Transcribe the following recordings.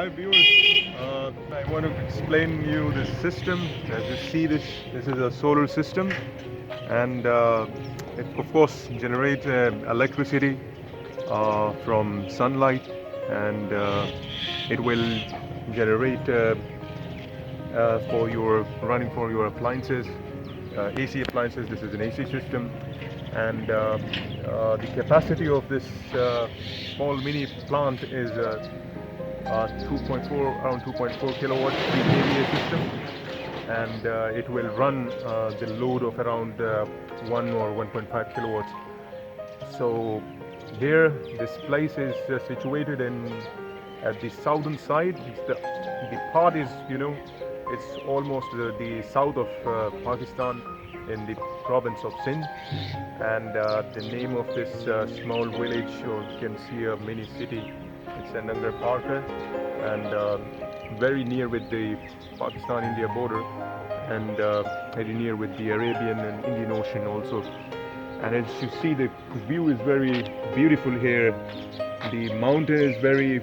Hi viewers, I want to explain you the system. As you see, this is a solar system, and it of course generates electricity from sunlight, and it will generate for your running for your appliances, AC appliances. This is an AC system, and the capacity of this small mini plant is 2.4 around 2.4 kilowatts 3 kVA system, and it will run the load of around 1 or 1.5 kilowatts. So here this place is situated in at the southern side. The part is, it's almost the south of Pakistan, in the province of Sindh, and the name of this small village, or you can see a mini city, it's a Nagarparkar, and very near with the Pakistan-India border, and very near with the Arabian and Indian Ocean also. And as you see, the view is very beautiful here. The mountain is very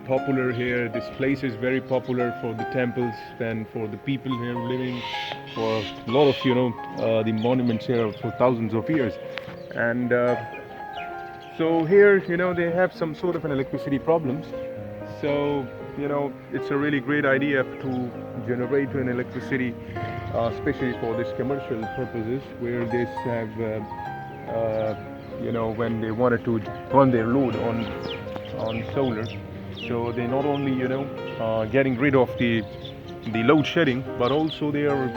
popular here. This place is very popular for the temples and for the people here living, for a lot of the monuments here for thousands of years. And so here they have some sort of an electricity problems. So it's a really great idea to generate an electricity, especially for this commercial purposes, where they have when they wanted to run their load on solar. So they not only getting rid of the load shedding, but also they are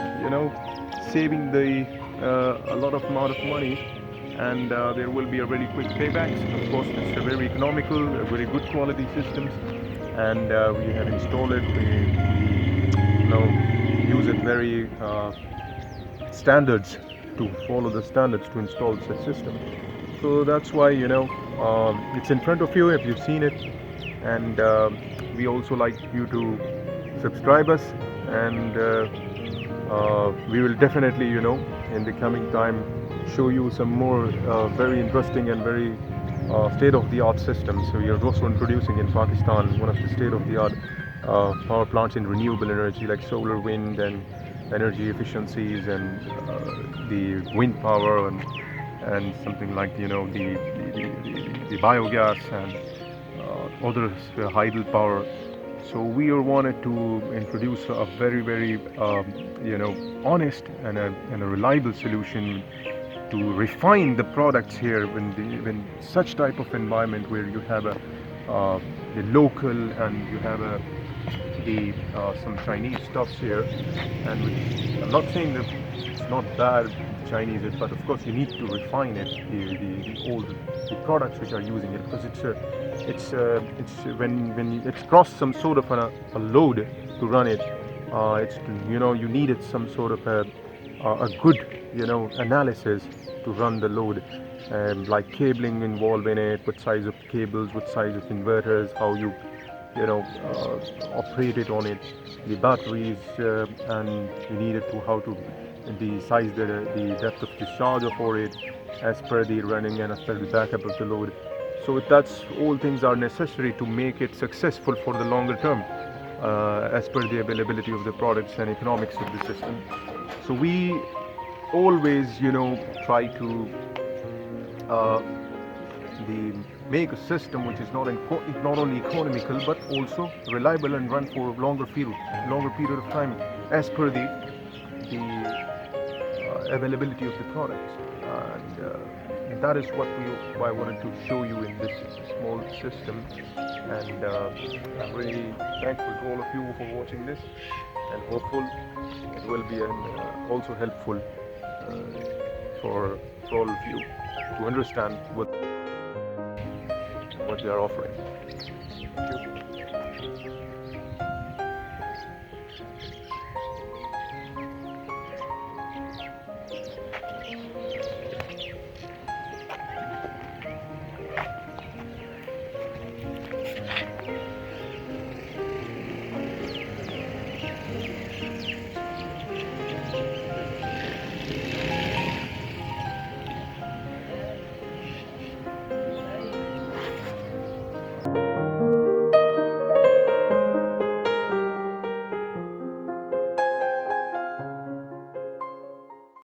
saving a lot of amount of money, and there will be a really quick paybacks. Of course, it's a very economical, a very good quality systems, and we have installed it. We use it very standards, to follow the standards to install such system. So that's why it's in front of you if you've seen it, and we also like you to subscribe us, and we will definitely in the coming time show you some more very interesting and very state-of-the-art systems. So we are also introducing in Pakistan one of the state-of-the-art power plants in renewable energy, like solar, wind, and energy efficiencies, and the wind power, and something like the biogas, and other hydel power. So we wanted to introduce a very honest and a reliable solution to refine the products here when such type of environment, where you have the local, and you have some Chinese stuffs here, and which I'm not saying that it's not bad Chinese, but of course you need to refine it, the products which are using it, because it's when it's crossed some sort of a load to run it, it's you needed some sort of a good analysis to run the load, like cabling involved in it, what size of cables, what size of inverters, how you operate it on it, the batteries, and you needed to how to the size, the depth of discharge for it, as per the running and as per the backup of the load. So that's all things are necessary to make it successful for the longer term, as per the availability of the products and economics of the system. So we always try to make a system which is not only economical, but also reliable and run for a longer period of time, as per the availability of the products. And that is what I wanted to show you in this small system. And I'm really thankful to all of you for watching this, and hopeful it will be also helpful for all of you to understand what they are offering. Thank you.